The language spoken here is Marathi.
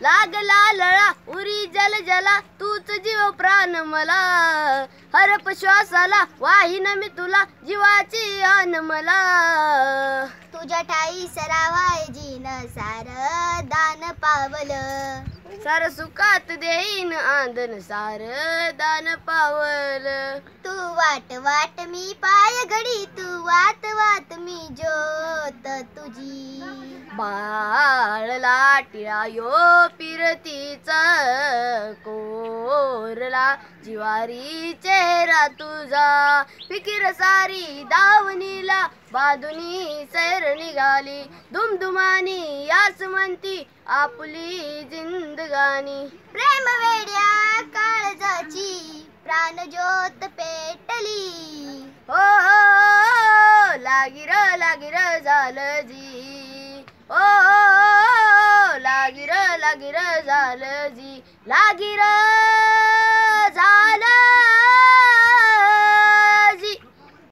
लागला लळा उरी जल जला तूच जीव प्राण मला हरप श्वासाला वाहीन मी तुला जीवाची आन मला तुझ्या ठाई सरावाय जीन सार दान पावल सार सुखात देईन आंदन सार दान पावल तू वाट वाट मी पाय घडी तू वाट वाट मी ज्योत तुझी बाळला टिळायो फिरतीचा कोरला जिवारी चेहरा तुझा फिकीर सारी दावणीला बादुनी सैर निघाली दुमदुमानी याच म्हणती आपली जिंदगानी प्रेम वेड्या काळजाची प्राण ज्योत पेटली हो लागिर झालं जी ओ लागिर झालं जी लागिर झालं